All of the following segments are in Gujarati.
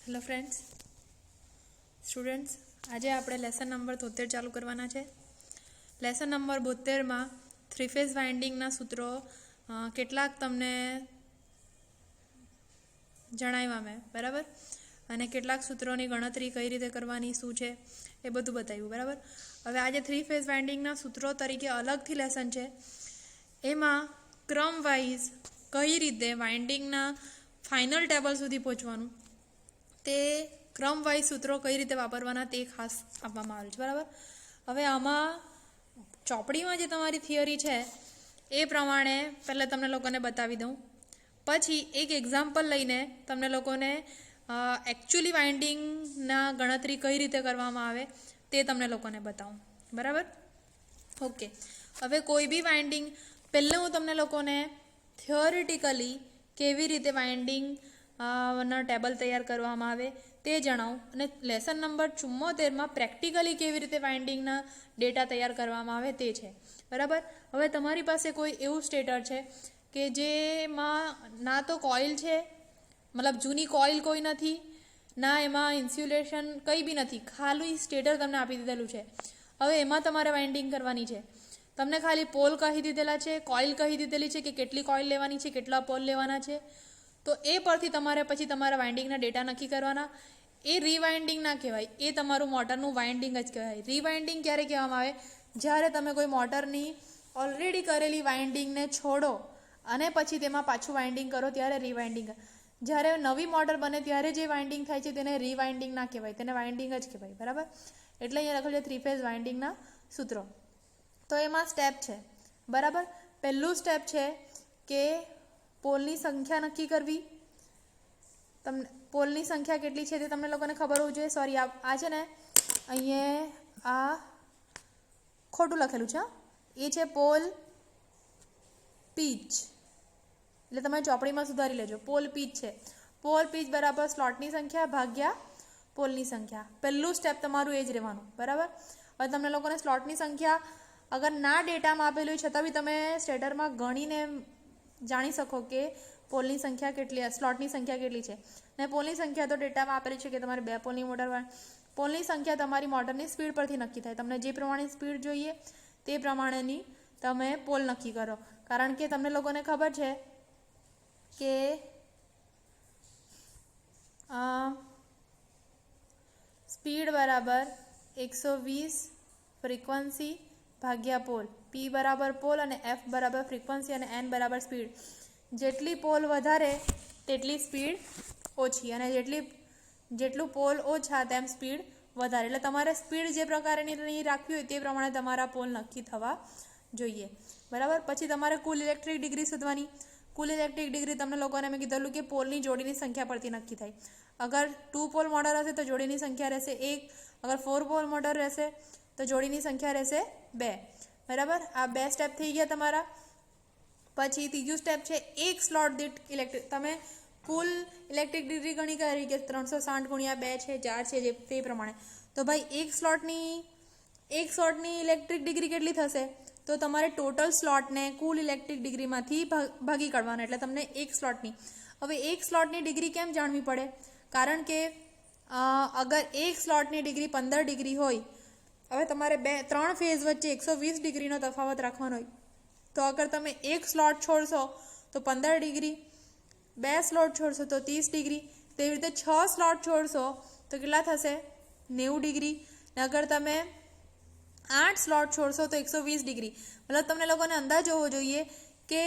હેલો ફ્રેન્ડ્સ, સ્ટુડન્ટ્સ, આજે આપણે લેસન નંબર 73 ચાલુ કરવાના છે. લેસન નંબર 72માં થ્રી ફેઝ વાઇન્ડિંગના સૂત્રો કેટલાક તમને જણાવ્યા મેં, બરાબર, અને કેટલાક સૂત્રોની ગણતરી કઈ રીતે કરવાની, શું છે એ બધું બતાવ્યું, બરાબર. હવે આજે થ્રી ફેઝ વાઇન્ડિંગના સૂત્રો તરીકે અલગથી લેસન છે. એમાં ક્રમ વાઇઝ કઈ રીતે વાઇન્ડિંગના ફાઇનલ ટેબલ સુધી પહોંચવાનું, તે ક્રમ વાઇઝ સૂત્રો કઈ રીતે વાપરવાના તે ખાસ આપવામાં આવેલ છે, બરાબર. હવે આમાં ચોપડીમાં જે તમારી થિયરી છે એ પ્રમાણે પહેલાં તમને લોકોને બતાવી દઉં, પછી એક એક્ઝામ્પલ લઈને તમને લોકોને એકચ્યુઅલી વાઇન્ડિંગના ગણતરી કઈ રીતે કરવામાં આવે તે તમને લોકોને બતાવું, બરાબર. ઓકે, હવે કોઈ બી વાઇન્ડિંગ પહેલાં હું તમને લોકોને થિયોરિટિકલી કેવી રીતે વાઇન્ડિંગ ના ટેબલ તૈયાર કરવામાં આવે તે જણાવું, અને લેસન નંબર 74માં પ્રેક્ટિકલી કેવી રીતે વાઇન્ડિંગના ડેટા તૈયાર કરવામાં આવે તે છે, બરાબર. હવે તમારી પાસે કોઈ એવું સ્ટેટર છે કે જેમાં ના તો કોઇલ છે, મતલબ જૂની કોઇલ કોઈ નથી, ના એમાં ઇન્સ્યુલેશન કંઈ બી નથી, ખાલી સ્ટેટર તમને આપી દીધેલું છે. હવે એમાં તમારે વાઇન્ડિંગ કરવાની છે. તમને ખાલી પોલ કહી દીધેલા છે, કોઇલ કહી દીધેલી છે કે કેટલી કોઇલ લેવાની છે, કેટલા પોલ લેવાના છે. તો એ પરથી તમારે પછી તમારા વાઇન્ડિંગના ડેટા નક્કી કરવાના. એ રીવાઇન્ડિંગ ના કહેવાય, એ તમારું મોટરનું વાઇન્ડિંગ જ કહેવાય. રીવાઇન્ડિંગ ક્યારે કહેવામાં આવે? જ્યારે તમે કોઈ મોટરની ઓલરેડી કરેલી વાઇન્ડિંગને છોડો અને પછી તેમાં પાછું વાઇન્ડિંગ કરો ત્યારે રીવાઇન્ડિંગ. જ્યારે નવી મોટર બને ત્યારે જે વાઇન્ડિંગ થાય છે તેને રીવાઇન્ડિંગ ના કહેવાય, તેને વાઇન્ડિંગ જ કહેવાય, બરાબર. એટલે અહીંયા લખેલું છે થ્રી ફેઝ વાઇન્ડિંગના સૂત્રો. તો એમાં સ્ટેપ છે, બરાબર. પહેલું સ્ટેપ છે કે પોલની સંખ્યા નક્કી કરવી. તમને પોલની સંખ્યા કેટલી છે તે તમને લોકોને ખબર હોવું જોઈએ. સોરી, આ છે ને અહીંયા આ ખોટું લખેલું છે, એ છે પોલ પીચ, એટલે તમે ચોપડીમાં સુધારી લેજો. પોલ પીચ છે, પોલ પીચ બરાબર સ્લોટની સંખ્યા ભાગ્યા પોલની સંખ્યા. પહેલું સ્ટેપ તમારું એ જ રહેવાનું, બરાબર. હવે તમને લોકોને સ્લોટની સંખ્યા અગર ના ડેટામાં આપેલું હોય છતાં બી તમે સ્ટેટરમાં ગણીને જાણી શકો કે પોલની સંખ્યા કેટલી, સ્લોટની સંખ્યા કેટલી છે. ને પોલની સંખ્યા તો ડેટામાં આપેલી છે કે તમારે 2 પોલની મોટર હોય. પોલની સંખ્યા તમારી મોટરની સ્પીડ પરથી નક્કી થાય. તમને જે પ્રમાણે સ્પીડ જોઈએ તે પ્રમાણેની તમે પોલ નક્કી કરો. કારણ કે તમને લોકોને ખબર છે કે સ્પીડ બરાબર 120 ફ્રીક્વન્સી ભાગ્યા પોલ. પી બરાબર પોલ અને એફ બરાબર ફ્રીક્વન્સી અને એન બરાબર સ્પીડ. જેટલી પોલ વધારે તેટલી સ્પીડ ઓછી, અને જેટલું પોલ ઓછા તેમ સ્પીડ વધારે. એટલે તમારે સ્પીડ જે પ્રકારની રાખવી હોય તે પ્રમાણે તમારા પોલ નક્કી થવા જોઈએ, બરાબર. પછી તમારે કુલ ઇલેક્ટ્રિક ડિગ્રી શોધવાની. કુલ ઇલેક્ટ્રિક ડિગ્રી તમને લોકોને મેં કીધેલું કે પોલની જોડીની સંખ્યા પરથી નક્કી થાય. અગર 2 પોલ મોટર હશે તો જોડીની સંખ્યા રહેશે 1, અગર 4 પોલ મોટર રહેશે તો જોડીની સંખ્યા રહેશે 2, બરાબર. આ 2 સ્ટેપ થઈ ગયા તમારા. પછી ત્રીજું સ્ટેપ છે એક સ્લોટ દીઠ ઇલેક્ટ્રિક. તમે કુલ ઇલેક્ટ્રિક ડિગ્રી ગણી કરી કે 360 ગુણ્યા 2 છે, 4 છે, જે તે પ્રમાણે. તો ભાઈ એક સ્લોટની ઇલેક્ટ્રિક ડિગ્રી કેટલી થશે? તો તમારે ટોટલ સ્લોટને કુલ ઇલેક્ટ્રિક ડિગ્રીમાંથી ભાગી કાઢવાના, એટલે તમને એક સ્લોટની. હવે એક સ્લોટની ડિગ્રી કેમ જાણવી પડે? કારણ કે અગર એક સ્લોટની ડિગ્રી 15 ડિગ્રી હોય, હવે તમારે 3 ફેઝ વચ્ચે 120 ડિગ્રીનો તફાવત રાખવાનો હોય, તો અગર તમે એક સ્લોટ છોડશો તો 15 ડિગ્રી, 2 સ્લોટ છોડશો તો 30 ડિગ્રી, તેવી રીતે 6 સ્લોટ છોડશો તો કેટલા થશે? 90 ડિગ્રી. ને અગર તમે 8 સ્લોટ છોડશો તો 120 ડિગ્રી. મતલબ તમને લોકોને અંદાજ હોવો જોઈએ કે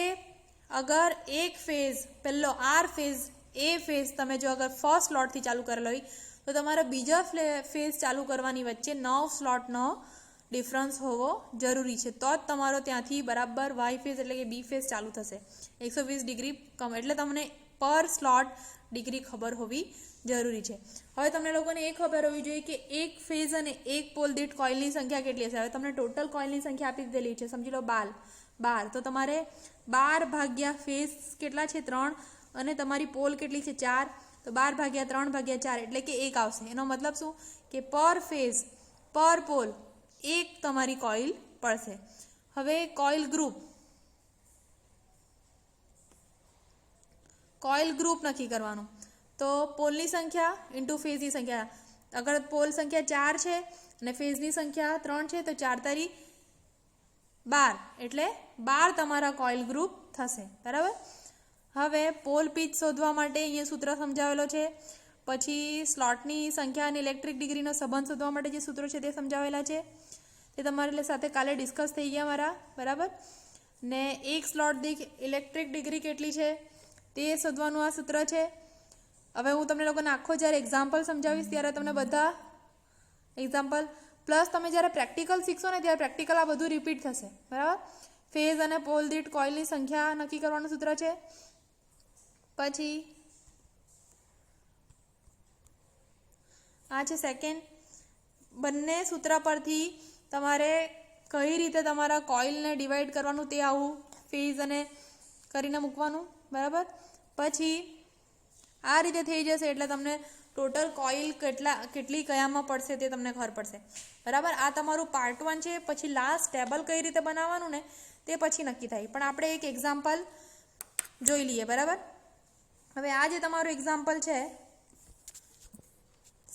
અગર એક ફેઝ, પહેલો આર ફેઝ, એ ફેઝ તમે જો અગર ફર્સ્ટ સ્લોટથી ચાલુ કરેલો હોય તો તમારે બીજા ફેઝ ચાલુ કરવાની વચ્ચે 9 સ્લોટનો ડિફરન્સ હોવો જરૂરી છે. તો જ તમારો ત્યાંથી બરાબર વાય ફેઝ એટલે કે બી ફેઝ ચાલુ થશે. 120 ડિગ્રી કમ, એટલે તમને પર સ્લોટ ડિગ્રી ખબર હોવી જરૂરી છે. હવે તમને લોકોને એ ખબર હોવી જોઈએ કે એક ફેઝ અને એક પોલ દીઠ કોઇલની સંખ્યા કેટલી હશે. હવે તમને ટોટલ કોઇલની સંખ્યા આપી દીધેલી છે, સમજી લો 12. તો તમારે 12 ભાગ્યા ફેઝ કેટલા છે? 3, અને તમારી પોલ કેટલી છે? 4. તો 12 ભાગ્યા 3 ભાગ્યા 4 એટલે કે 1 આવશે. એનો મતલબ શું કે પર ફેઝ પર પોલ એક તમારી કોઇલ પડશે. હવે કોઇલ ગ્રુપ નક્કી કરવાનું. તો પોલની સંખ્યા ઇન્ટુ ફેઝની સંખ્યા. અગર પોલ સંખ્યા 4 છે અને ફેઝની સંખ્યા 3 છે તો 4 તારી 12 એટલે 12 તમારા કોઇલ ગ્રુપ થશે. બરાબર. હવે પોલ પીચ શોધવા માટે અહીંયા સૂત્ર સમજાવેલો છે. પછી સ્લોટની સંખ્યા અને ઇલેક્ટ્રિક ડિગ્રીનો સંબંધ શોધવા માટે જે સૂત્રો છે તે સમજાવેલા છે. તે તમારી સાથે કાલે ડિસ્કસ થઈ ગયા મારા. બરાબર. ને એક સ્લોટ દીઠ ઇલેક્ટ્રિક ડિગ્રી કેટલી છે તે શોધવાનું આ સૂત્ર છે. હવે હું તમને લોકોને આખો જ્યારે એક્ઝામ્પલ સમજાવીશ ત્યારે તમને બધા એક્ઝામ્પલ પ્લસ તમે જ્યારે પ્રેક્ટિકલ શીખશો ને ત્યારે પ્રેક્ટિકલ આ બધું રિપીટ થશે. બરાબર. ફેઝ અને પોલ દીઠ કોઇલની સંખ્યા નક્કી કરવાનું સૂત્ર છે. પછી આ છે સેકન્ડ. બંને સૂત્ર પરથી તમારે કઈ રીતે તમારા કોઇલને ડિવાઈડ કરવાનું તે આવું ફેઝ અને કરીને મૂકવાનું. બરાબર. પછી આ રીતે થઈ જશે એટલે તમને ટોટલ કોઇલ કેટલી કયામાં પડશે તે તમને ખબર પડશે. બરાબર. આ તમારું પાર્ટ 1 છે. પછી લાસ્ટ ટેબલ કઈ રીતે બનાવવાનું ને તે પછી નક્કી થાય. પણ આપણે એક એક્ઝામ્પલ જોઈ લઈએ. બરાબર. હવે આ જે તમારું એક્ઝામ્પલ છે,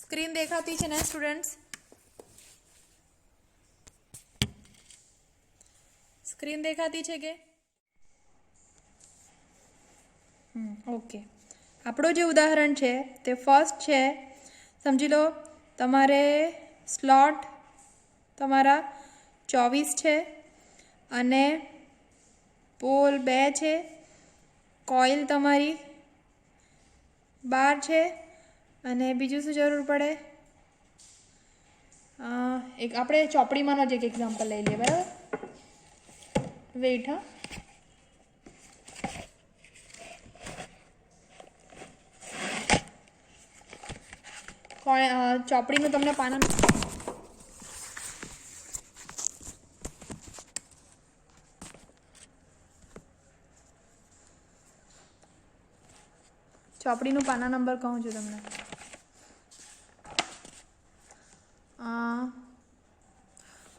સ્ક્રીન દેખાતી છે ને સ્ટુડન્ટ્સ? સ્ક્રીન દેખાતી છે કે? ઓકે. આપણું જે ઉદાહરણ છે તે ફર્સ્ટ છે. સમજી લો તમારે સ્લોટ તમારા 24 છે અને પોલ 2 છે, કોઇલ તમારી 12 છે અને બીજું શું જરૂર પડે? એક આપણે ચોપડીમાંનો જ એક એક્ઝામ્પલ લઈ લઈએ. બરાબર. વેઇટ. ચોપડીનું તમને પાના ચોપડીનું પાના નંબર કહું છું તમને.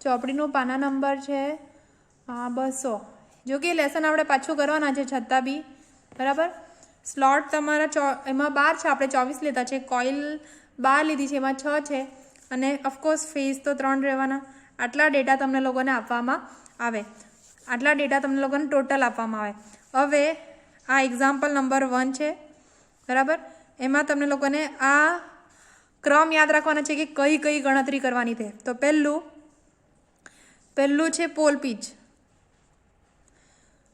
ચોપડીનું પાના નંબર છે 200. જો કે લેસન આપણે પાછું કરવાના છે છતાં બી. બરાબર. સ્લોટ તમારા એમાં 12 છે, આપણે 24 લેતા છે. કોઇલ 12 લીધી છે, એમાં 6 છે અને ઓફકોર્સ ફેઝ તો 3 રહેવાના. આટલા ડેટા તમને લોકોને આપવામાં આવે. આટલા ડેટા તમને લોકોને ટોટલ આપવામાં આવે. હવે આ એક્ઝામ્પલ નંબર 1 છે. બરાબર. એમાં તમને લોકોને આ ક્રમ યાદ રાખવાના છે કે કઈ કઈ ગણતરી કરવાની છે. તો પહેલું છે પોલ પીચ.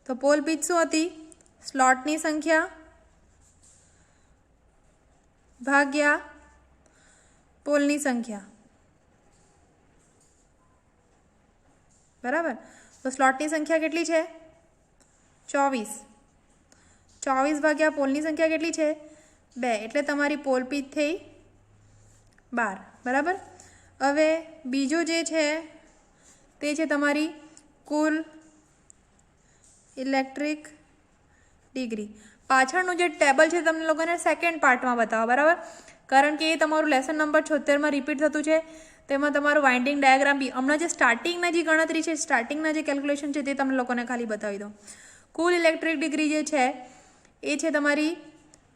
તો પોલ પીચ શું હતી? સ્લોટની સંખ્યા ભાગ્યા પોલની સંખ્યા. બરાબર. તો સ્લોટની સંખ્યા કેટલી છે? 24. 24 ભાગ્યા પોલની સંખ્યા કેટલી છે? 2. એટલે તમારી પોલ પીચ થઈ 12. બરાબર. હવે બીજું જે છે તે છે તમારી કુલ ઇલેક્ટ્રિક ડિગ્રી. પાછળનું જે ટેબલ છે તમને લોકોને સેકન્ડ પાર્ટમાં બતાવો. બરાબર. કારણ કે એ તમારું લેસન નંબર 76માં રિપીટ થતું છે. તેમાં તમારું વાઇન્ડિંગ ડાયાગ્રામ બી હમણાં જે સ્ટાર્ટિંગના જે ગણતરી છે, સ્ટાર્ટિંગના જે કેલ્ક્યુલેશન છે તે તમને લોકોને ખાલી બતાવી દઉં. કુલ ઇલેક્ટ્રિક ડિગ્રી જે છે એ છે તમારી,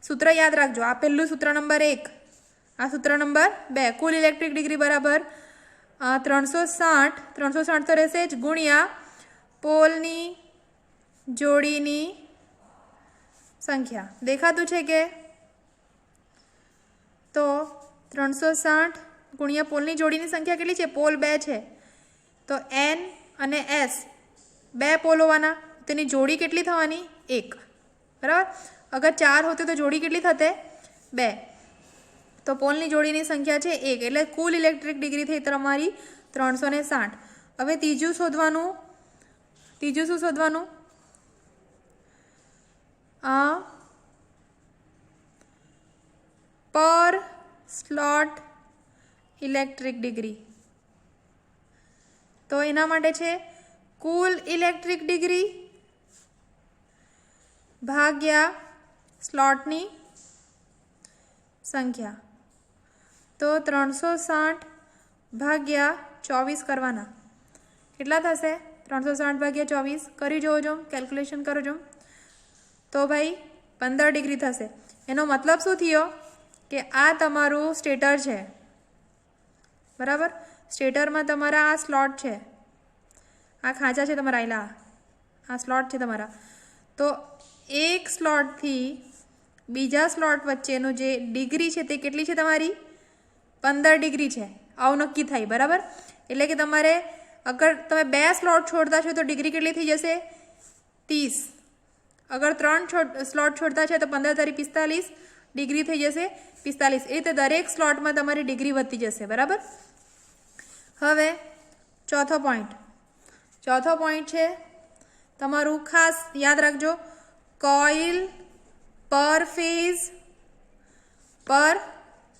સૂત્ર યાદ રાખજો. આ પહેલું સૂત્ર નંબર 1, આ સૂત્ર નંબર 2. કુલ ઇલેક્ટ્રિક ડિગ્રી બરાબર 360 તો રહેશે જ, ગુણ્યા પોલની જોડીની સંખ્યા. દેખાતું છે કે? તો 360 ગુણ્યા પોલની જોડીની સંખ્યા કેટલી છે? પોલ 2 છે તો N અને S 2 પોલ હોવાના. તેની જોડી કેટલી થવાની? 1. બરાબર. અગર 4 હોતે તો જોડી કેટલી થતે? 2. તો પોલની જોડીની સંખ્યા છે 1 એટલે કુલ ઇલેક્ટ્રિક ડિગ્રી થઈ તમારી 360. હવે ત્રીજું શું શોધવાનું? પર સ્લોટ ઇલેક્ટ્રિક ડિગ્રી. તો એના માટે છે કુલ ઇલેક્ટ્રિક ડિગ્રી ભાગ્યા સ્લોટની સંખ્યા. તો 360 ભાગ્યા 24 કરવાના. કેટલા થશે? 360 ભાગ્યા 24 કરી જોજો, કેલ્ક્યુલેશન કરો જો. તો ભાઈ 15 ડિગ્રી થશે. એનો મતલબ શું થયો? કે આ તમારું સ્ટેટર છે, બરાબર. સ્ટેટરમાં તમારા આ સ્લોટ છે, આ ખાંચા છે તમારા, આયલા આ સ્લોટ છે તમારા. તો એક સ્લોટથી બીજા સ્લોટ વચ્ચેનું જે ડિગ્રી છે તે કેટલી છે તમારી? 15 ડિગ્રી છે. આવું નક્કી થાય, બરાબર. એટલે કે તમારે અગર તમે 2 સ્લોટ છોડતા છો તો ડિગ્રી કેટલી થઈ જશે? 30. અગર 3 સ્લોટ છોડતા છે તો 15 તારી 45 ડિગ્રી થઈ જશે, 45. એ રીતે દરેક સ્લોટમાં તમારી ડિગ્રી વધતી જશે, બરાબર. હવે ચોથો પોઈન્ટ છે તમારું, ખાસ યાદ રાખજો, કોઇલ પર ફેઝ પર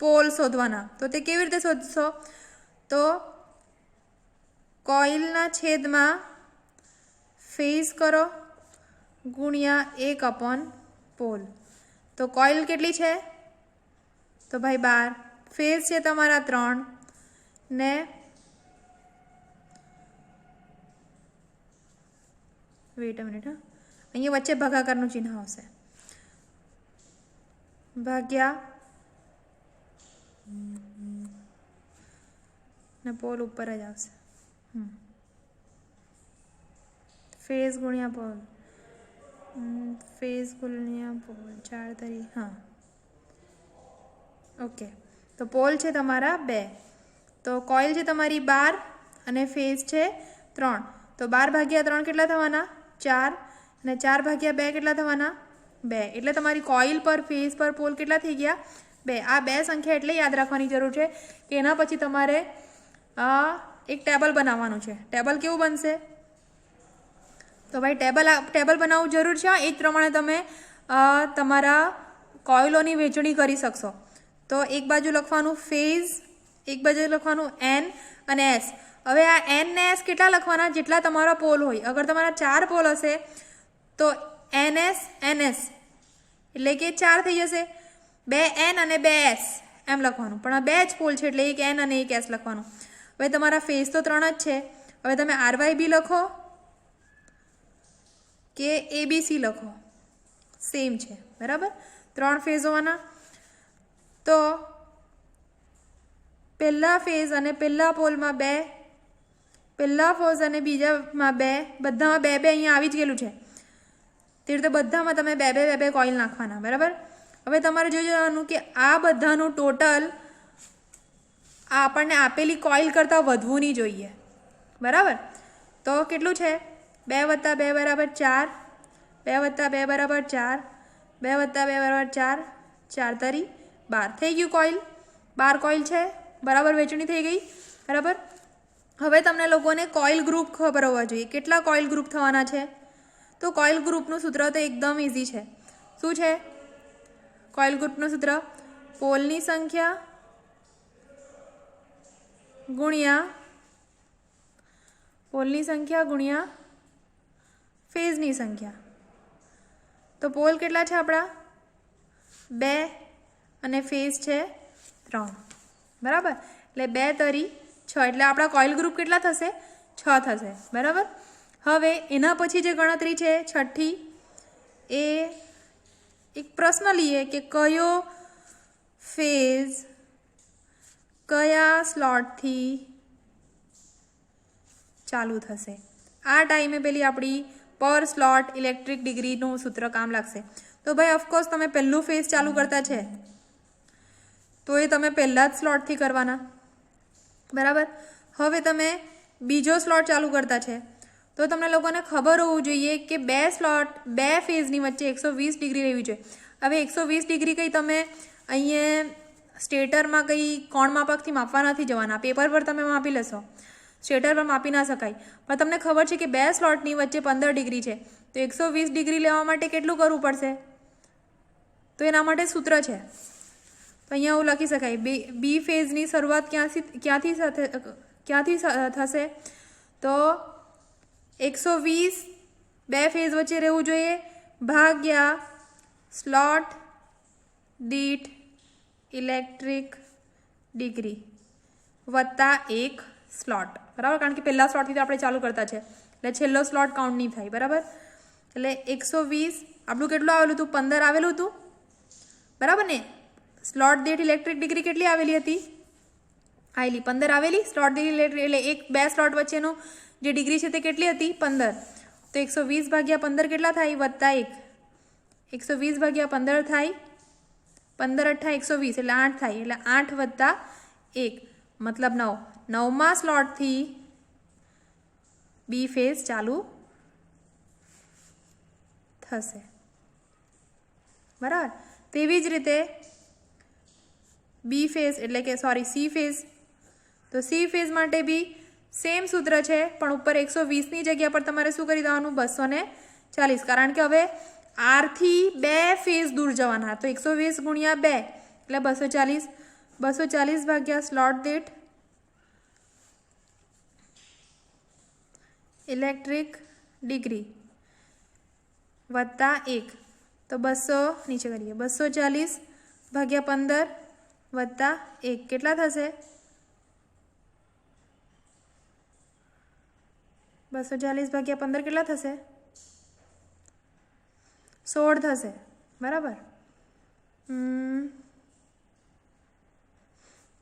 પોલ શોધવાના. તો તે કેવી રીતે શોધશો? તો કોઇલના છેદમાં ફેઝ કરો ગુણ્યા 1/પોલ. તો કોઇલ કેટલી છે? તો ભાઈ 12. ફેઝ છે તમારા 3 ને વેઇટ અ મિનિટ, અહીંયા વચ્ચે ભાગાકારનું ચિહ્ન આવશે, ભાગ્યા ને પોલ ઉપર જ આવશે. ફેઝ ગુણ્યા પોલ, ફેઝ ગુણ્યા પોલ 4 તારી, હા ઓકે. તો પોલ છે તમારા 2, તો કોઇલ છે તમારી 12 અને ફેઝ છે 3. તો 12 ભાગ્યા 3 કેટલા થવાના? 4. અને 4 ભાગ્યા 2 કેટલા થવાના? 2. એટલે તમારી કોઇલ પર ફેઝ પર પોલ કેટલા થઈ ગયા? 2. આ 2 સંખ્યા એટલે યાદ રાખવાની જરૂર છે કે એના પછી તમારે એક ટેબલ બનાવવાનું છે. ટેબલ કેવું બનશે? તો ભાઈ ટેબલ બનાવવું જરૂર છે. એ જ પ્રમાણે તમે તમારા કોઇલોની વહેંચણી કરી શકશો. તો એક બાજુ લખવાનું ફેઝ, એક બાજુ લખવાનું N અને S. હવે આ N ને S કેટલા લખવાના? જેટલા તમારા પોલ હોય. અગર તમારા 4 પોલ હશે તો NS NS એટલે કે 4 થઈ જશે. 2 N અને 2 S એમ લખવાનું. પણ આ 2 જ પોલ છે એટલે એક N અને એક S લખવાનું. હવે તમારા ફેઝ તો 3 જ છે. હવે તમે RYB લખો કે ABC લખો, સેમ છે, બરાબર. 3 ફેઝ હોવાના. તો પહેલા ફેઝ અને પહેલા પોલમાં 2, પહેલા ફેઝ અને બીજામાં 2, બધામાં 2 અહીંયા આવી જ ગયેલું છે. તે રીતે બધામાં તમે 2 કોઇલ નાખવાના, બરાબર. હવે તમારે જોઈ જવાનું કે આ બધાનું ટોટલ આપણને આપેલી કોઇલ કરતાં વધવું નહીં જોઈએ, બરાબર. તો કેટલું છે? 2 + 2 = 4, 2 + 2 = 4, 2 + 2 = 4, 4 તારી 12 થઈ ગયું કોઇલ. 12 કોઇલ છે, બરાબર. વહેંચણી થઈ ગઈ, બરાબર. હવે તમને લોકોને કોઇલ ગ્રુપ ખબર હોવા જોઈએ. કેટલા કોઇલ ગ્રુપ થવાના છે? તો કોઇલ ગ્રુપનું સૂત્ર તો એકદમ ઇઝી છે. શું છે કોઇલ ગ્રુપનું સૂત્ર? પોલની સંખ્યા ગુણ્યા ફેઝની સંખ્યા. તો પોલ કેટલા છે આપણા? 2 અને ફેઝ છે 3, બરાબર. એટલે 2 તારી 6 એટલે આપણા કોઇલ ગ્રુપ કેટલા થશે? 6 થશે, બરાબર. હવે એના પછી જે ગણતરી છે છઠ્ઠી, એ એક પ્રશ્ન લઈએ કે કયો ફેઝ કયા સ્લોટથી ચાલુ થશે. આ ટાઈમે પેલી આપણી પર સ્લોટ ઇલેક્ટ્રિક ડિગ્રીનું સૂત્ર કામ લાગશે. તો ભાઈ ઓફકોર્સ તમે પહેલું ફેઝ ચાલુ કરતા છે તો એ તમે પહેલા જ સ્લોટથી કરવાના, બરાબર. હવે તમે બીજો સ્લોટ ચાલુ કરતા છે તો તમને લોકોને ખબર હોવું જોઈએ કે 2 ફેઝની વચ્ચે 120 ડિગ્રી રહેવી જોઈએ. હવે 120 ડિગ્રી કંઈ તમે અહીંયા સ્ટેટરમાં કંઈ કોણ માપકથી માપવા નથી જવાના. પેપર પર તમે માપી લેશો, સ્ટેટર પર માપી ના શકાય. પણ તમને ખબર છે કે 2 સ્લોટની વચ્ચે 15 ડિગ્રી છે તો 120 ડિગ્રી લેવા માટે કેટલું કરવું પડશે? તો એના માટે સૂત્ર છે. તો અહીંયા એવું લખી શકાય, બી ફેઝની શરૂઆત ક્યાંથી થશે? તો 120 2 ફેઝ વચ્ચે રહેવું જોઈએ ભાગ્યા સ્લોટ દીઠ ઇલેક્ટ્રિક ડિગ્રી વત્તા 1 સ્લોટ, બરાબર. કારણ કે પહેલા સ્લોટથી તો આપણે ચાલુ કરતા છે એટલે છેલ્લો સ્લોટ કાઉન્ટ નહીં થાય, બરાબર. એટલે 120 આપણું કેટલું આવેલું હતું? 15 આવેલું હતું, બરાબર ને. સ્લોટ દીઠ ઇલેક્ટ્રિક ડિગ્રી કેટલી આવેલી હતી? આવેલી 15 આવેલી. સ્લોટ દીઠ ઇલેક્ટ્રિક એટલે એક બે સ્લોટ વચ્ચેનો જે ડિગ્રી છે તે કેટલી હતી? 15. તો 120 ભાગ્યા 15 કેટલા થાય? વત્તા 1. 120 ભાગ્યા 15 થાય 15 × 8 120 એટલે 8 થાય. એટલે 8 વત્તા 1 મતલબ 9. 9મા સ્લોટથી બી ફેઝ ચાલુ થશે. બરાબર. તેવી જ રીતે બી ફેઝ એટલે કે સી ફેઝ. તો સી ફેઝ માટે બી સેમ સૂત્ર છે, પણ ઉપર 120ની જગ્યા પર તમારે શું કરી દેવાનું? 240. કારણ કે હવે આરથી 2 ફેઝ દૂર જવાના. તો 120 ગુણ્યા 2 એટલે 240. 240 ભાગ્યા સ્લોટ દીઠ ઇલેક્ટ્રિક ડિગ્રી વત્તા 1. તો 200 નીચે કરીએ. 240 ભાગ્યા 15 વત્તા 1 કેટલા થશે? 240 ભાગ્યા 15 કેટલા થશે? 16 થશે. બરાબર.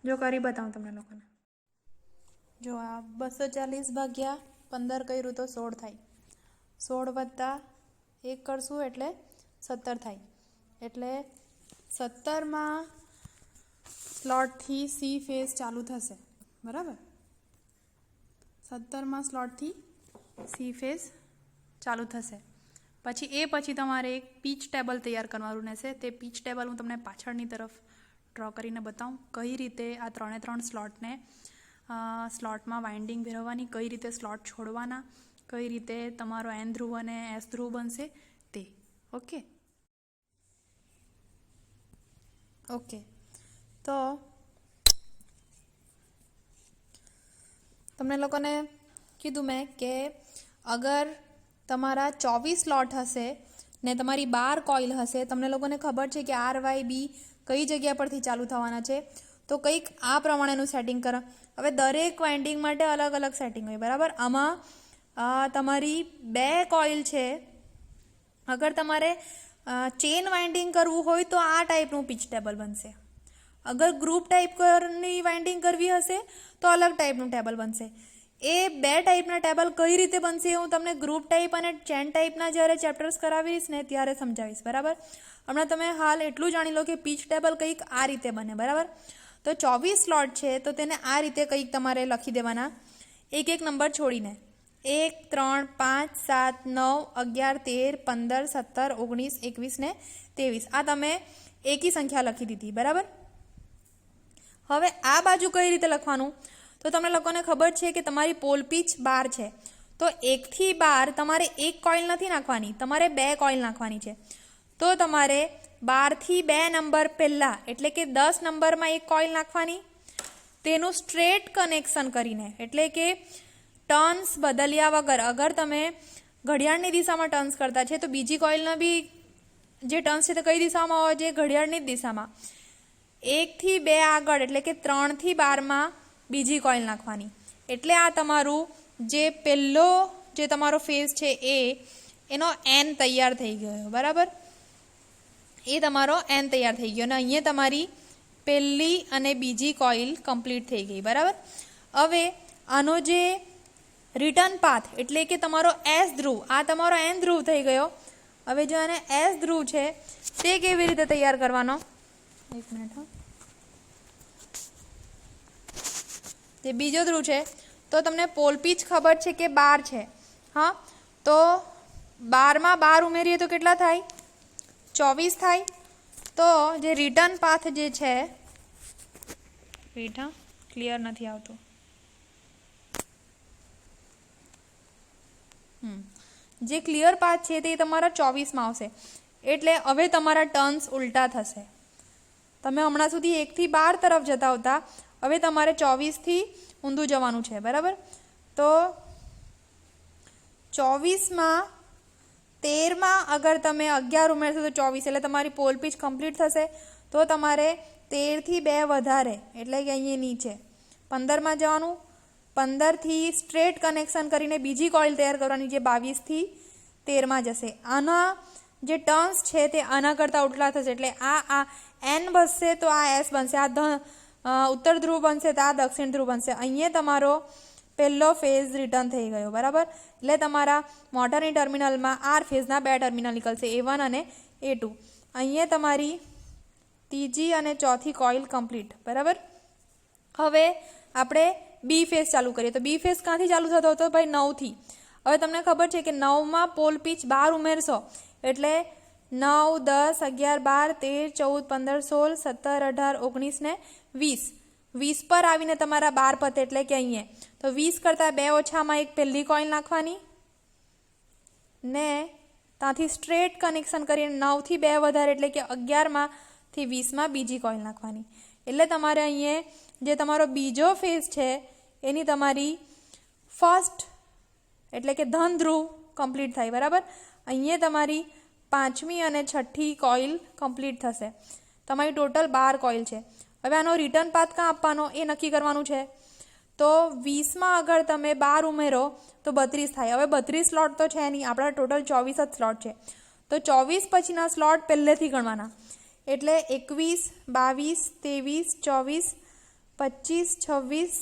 જો કરી બતાવું તમને લોકોને. જો આ 240 ભાગ્યા 15 કર્યું તો 16 થાય. 16 વત્તા 1 કરશું એટલે 17 થાય. એટલે 17માં સ્લોટથી સી ફેઝ ચાલુ થશે. બરાબર. 17માં સ્લોટથી સી ફેઝ ચાલુ થશે. પછી તમારે એક પીચ ટેબલ તૈયાર કરવાનું રહેશે. તે પીચ ટેબલ હું તમને પાછળની તરફ ડ્રો કરીને બતાવું કઈ રીતે આ 3 સ્લોટને સ્લોટમાં વાઇન્ડિંગ ભેરવવાની, કઈ રીતે સ્લોટ છોડવાના, કઈ રીતે તમારો એન ધ્રુવ અને એસ ધ્રુવ બનશે તે. ઓકે. તો તમને લોકોને કીધું મેં કે અગર તમારા 24 સ્લોટ હશે ને તમારી 12 કોઇલ હશે, તમને લોકોને ખબર છે કે આર વાય બી કઈ જગ્યા પરથી ચાલુ થવાના છે. તો કંઈક આ પ્રમાણેનું સેટિંગ કરો. હવે દરેક વાઇન્ડિંગ માટે અલગ અલગ સેટિંગ હોય. બરાબર. આમાં તમારી 2 કોઇલ છે. અગર તમારે ચેન વાઇન્ડિંગ કરવું હોય તો આ ટાઈપનું પીચ ટેબલ બનશે. અગર ગ્રુપ ટાઈપની વાઇન્ડિંગ કરવી હશે તો અલગ ટાઈપનું ટેબલ બનશે. એ 2 ટાઈપના ટેબલ કઈ રીતે બનશે હું તમને ગ્રુપ ટાઈપ અને ચેન ટાઈપના જ્યારે ચેપ્ટર્સ કરાવીશ ને ત્યારે સમજાવીશ. બરાબર. હમણાં તમે હાલ એટલું જાણી લો કે પીચ ટેબલ કંઈક આ રીતે બને. બરાબર. તો 24 સ્લોટ છે તો તેને આ રીતે કંઈક તમારે લખી દેવાના એક નંબર છોડીને. 1 3 5 7 9 11 13 15 17 19 21 ને 23. આ તમે એકી સંખ્યા લખી દીધી. બરાબર. હવે આ બાજુ કઈ રીતે લખવાનું? તો તમને લોકોને ખબર છે કે તમારી પોલ પીચ 12 છે. તો 1 થી 12 તમારે એક કોઇલ નથી નાખવાની, તમારે 2 કોઇલ નાખવાની છે. તો તમારે 12 થી 2 નંબર પહેલા એટલે કે 10 નંબરમાં એક કોઇલ નાખવાની. તેનું સ્ટ્રેટ કનેક્શન કરીને એટલે કે ટર્ન્સ બદલ્યા વગર. અગર તમે ઘડિયાળની દિશામાં ટર્ન્સ કરતા છે તો બીજી કોઇલના બી જે ટર્ન્સ છે તે કઈ દિશામાં હોવા જોઈએ? ઘડિયાળની જ દિશામાં. 1 થી 2 આગળ એટલે કે 3 થી 12માં બીજી કોઇલ નાખવાની. એટલે આ તમારું જે પહેલો જે તમારો ફેઝ છે એનો એન તૈયાર થઈ ગયો. બરાબર. એ તમારો એન તૈયાર થઈ ગયો અને અહીંયા તમારી પહેલી અને બીજી કોઇલ કમ્પ્લીટ થઈ ગઈ. બરાબર. હવે આનો જે રિટર્ન પાથ એટલે કે તમારો એસ ધ્રુવ, આ તમારો એન ધ્રુવ થઈ ગયો. હવે જો આને એસ ધ્રુવ છે તે કેવી રીતે તૈયાર કરવાનો? એક મિનિટ. જે બીજો ધ્રુવ છે તો તમને પોલ પીચ ખબર છે કે 12 છે. હા, તો 12માં 12 ઉમેરીએ તો કેટલા થાય? 24 થાય. તો જે રિટર્ન પાથ જે છે, ક્લિયર નથી આવતું. જે ક્લિયર પાથ છે તે તમારા 24માં આવશે. એટલે હવે તમારા ટર્ન્સ ઉલટા થશે. તમે હમણાં સુધી 1 થી 12 તરફ જતા હતા, હવે તમારે 24 થી ઊંધું જવાનું છે. બરાબર. તો 24માં 13માં અગર તમે 11 ઉમેરશો તો 24 એટલે તમારી પોલ પીચ કમ્પ્લીટ થશે. તો તમારે 13 થી 2 વધારે એટલે કે અહીંયા નીચે 15માં જવાનું. 15 થી સ્ટ્રેટ કનેક્શન કરીને બીજી કોઇલ તૈયાર કરવાની જે 22 થી 13માં જશે. આના જે ટર્ન્સ છે તે આના કરતાં ઉલટા થશે. એટલે આ એન બનશે તો આ એસ બનશે, આ ઉત્તર ધ્રુવ બનશે તો આ દક્ષિણ ધ્રુવ બનશે. અહીંયા તમારો પહેલો ફેઝ રિટર્ન થઈ ગયો, બરાબર. એટલે તમારા મોટરની ટર્મિનલમાં આર ફેઝના 2 ટર્મિનલ નીકળશે, A1 અને A2. અહીંયા તમારી ત્રીજી અને ચોથી કોઇલ કમ્પ્લીટ, બરાબર. હવે આપણે બી ફેઝ ચાલુ કરીએ. તો બી ફેઝ ક્યાંથી ચાલુ થતો હતો ભાઈ? 9થી. હવે તમને ખબર છે કે 9માં પોલ પીચ 12 ઉમેરશો એટલે 9, 10, 11, 12, 13, 14, 15, 16, 17, 18, 19 ને 20. 20 પર આવીને તમારા 12 પતે એટલે કે અહીંયા તો 20 કરતાં 2 ઓછામાં એક પહેલી કોઇલ નાખવાની ને ત્યાંથી સ્ટ્રેટ કનેક્શન કરીને 9થી 2 વધારે એટલે કે 11માંથી 20માં બીજી કોઇલ નાખવાની. એટલે તમારે અહીંયા જે તમારો બીજો ફેઝ છે એની તમારી ફર્સ્ટ એટલે કે ધન ધ્રુવ કમ્પ્લીટ થાય, બરાબર. અહીંયા તમારી 5મી અને 6ઠ્ઠી કોઇલ કમ્પ્લીટ થશે. તમારી ટોટલ 12 કોઇલ છે. હવે આનો રિટર્ન પાથ ક્યાં આપવાનો એ નક્કી કરવાનું છે. તો 20માં આગળ તમે 12 ઉમેરો તો 32 થાય. હવે 32 સ્લોટ તો છે નહીં, આપણા ટોટલ 24 જ સ્લોટ છે. તો 24 પછીના સ્લોટ પહેલેથી ગણવાના એટલે 21, 22, 23, 24, 25, 26,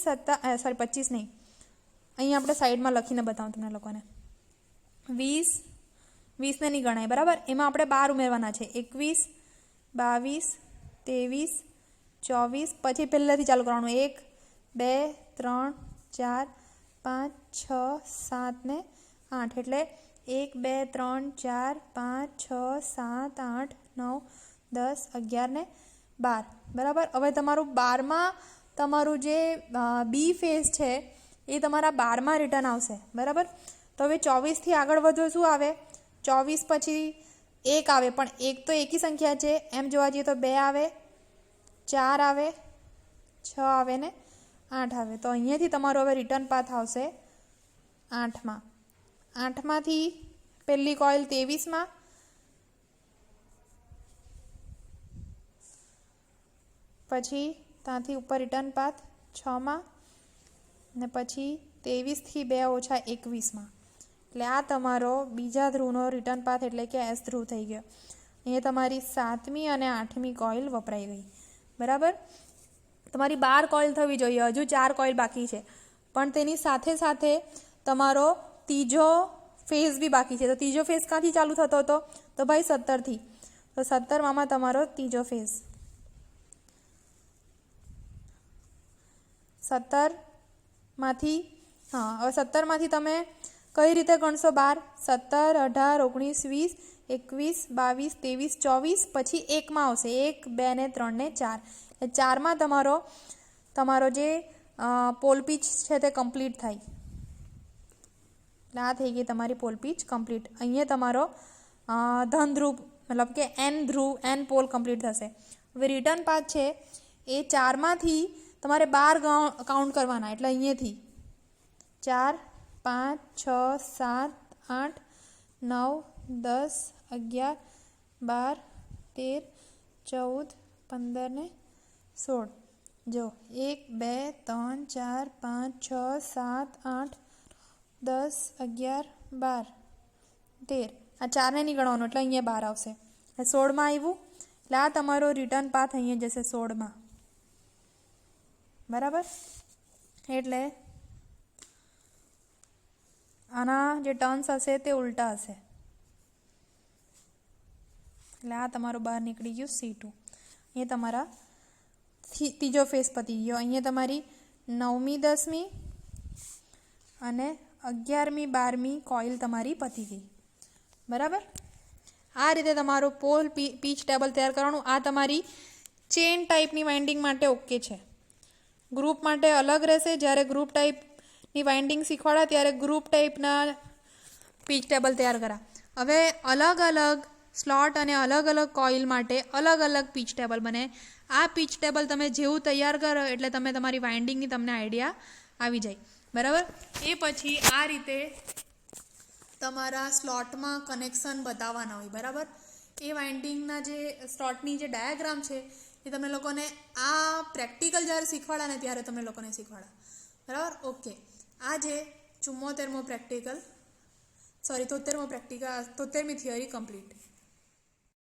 25 નહીં, અહીંયા આપણે સાઈડમાં લખીને બતાવું તમને લોકોને. 20ને નહીં ગણાય, બરાબર. એમાં આપણે 12 ઉમેરવાના છે. 21, 22, 23, 24 પછી પહેલેથી ચાલુ કરવાનું 1, 2, 3, 4, 5, 6, 7 ને 8 એટલે 1, 2, 3, 4, 5, 6, 7, 8, 9, 10, 11 ને 12, બરાબર. હવે તમારું 12માં તમારું જે બી ફેઝ છે એ તમારા 12માં રિટર્ન આવશે, બરાબર. તો હવે 24થી આગળ વધો શું આવે? 24 પછી 1 આવે, પણ 1 તો એકી સંખ્યા છે, એમ જોવા જઈએ તો 2 આવે, 4 આવે, 6 આવે ને 8 આવે. તો અહીંયાથી તમારો હવે રિટર્ન પાથ આવશે 8માં. 8માંથી પહેલી કોઇલ 23માં, પછી ત્યાંથી ઉપર રિટર્ન પાથ 6માં ને પછી 23થી 2 ઓછા 21માં. એટલે આ તમારો બીજા ધ્રુવનો રિટર્ન પાથ એટલે કે એસ ધ્રુવ થઈ ગયો. અહીંયા તમારી 7મી અને 8મી કોઇલ વપરાઈ ગઈ, બરાબર. તમારી 12 કોઇલ થવી જોઈએ, હજુ 4 કોઇલ બાકી છે, પણ તેની સાથે સાથે તમારો ત્રીજો ફેઝ બી બાકી છે. તો ત્રીજો ફેઝ ક્યાંથી ચાલુ થતો હતો? તો ભાઈ 17થી. તો 17માં તમારો ત્રીજો ફેઝ. 17માંથી હવે 17માંથી તમે કઈ રીતે ગણશો? 12, 17, 18, 19, 20, 21, 22, 23, 24 પછી 1માં આવશે 1, 2 ને 3 ને 4. 4માં તમારો જે પોલ પીચ છે તે કમ્પ્લીટ થાય. એટલે આ થઈ ગઈ તમારી પોલ પીચ કમ્પ્લીટ. અહીંયા તમારો ધન ધ્રુવ મતલબ કે એન પોલ કમ્પ્લીટ થશે. હવે રિટર્ન પાથ છે એ 4માંથી તમારે 12 કાઉન્ટ કરવાના. એટલે અહીંયાથી 4, 5, 6, 7, 8, 9, 10, 11, 12, 13, 14, 15 ને 16. જો 1, 2, 3, 4, 5, 6, 7, 8, 10, 11, 12, 13. આ 4ને નહીં ગણવાનું એટલે અહીંયા 12 આવશે. 16માં આવ્યું એટલે આ તમારો રિટર્ન પાથ અહીંયા જશે 16માં, બરાબર. એટલે આના જે ટર્ન્સ હશે તે ઉલટા હશે. એટલે આ તમારું બહાર નીકળી ગયું C2. અહીંયા તમારા ત્રીજો ફેઝ પતી ગયો. અહીંયા તમારી 9મી 10મી અને 11મી 12મી કોઇલ તમારી પતી ગઈ, બરાબર. આ રીતે તમારું પોલ પીચ ટેબલ તૈયાર કરવાનું. આ તમારી ચેન ટાઈપની વાઇન્ડિંગ માટે ઓકે છે. ગ્રુપ માટે અલગ રહેશે. જ્યારે ગ્રુપ ટાઈપની વાઇન્ડિંગ શીખવાડા ત્યારે ગ્રુપ ટાઈપના પીચ ટેબલ તૈયાર કરા. હવે અલગ અલગ સ્લોટ અને અલગ અલગ કોઇલ માટે અલગ અલગ પીચ ટેબલ બને. આ પીચ ટેબલ તમે જેવું તૈયાર કરો એટલે તમે તમારી વાઇન્ડિંગની તમને આઈડિયા આવી જાય, બરાબર. એ પછી આ રીતે તમારા સ્લોટમાં કનેક્શન બતાવવાના હોય, બરાબર. એ વાઇન્ડિંગના જે સ્લોટની જે ડાયાગ્રામ છે એ તમે લોકોને આ પ્રેક્ટિકલ જ્યારે શીખવાડા ને ત્યારે તમે લોકોને શીખવાડા, બરાબર. ઓકે, આજે 74મો પ્રેક્ટિકલ 73મી થિયરી કમ્પ્લીટ.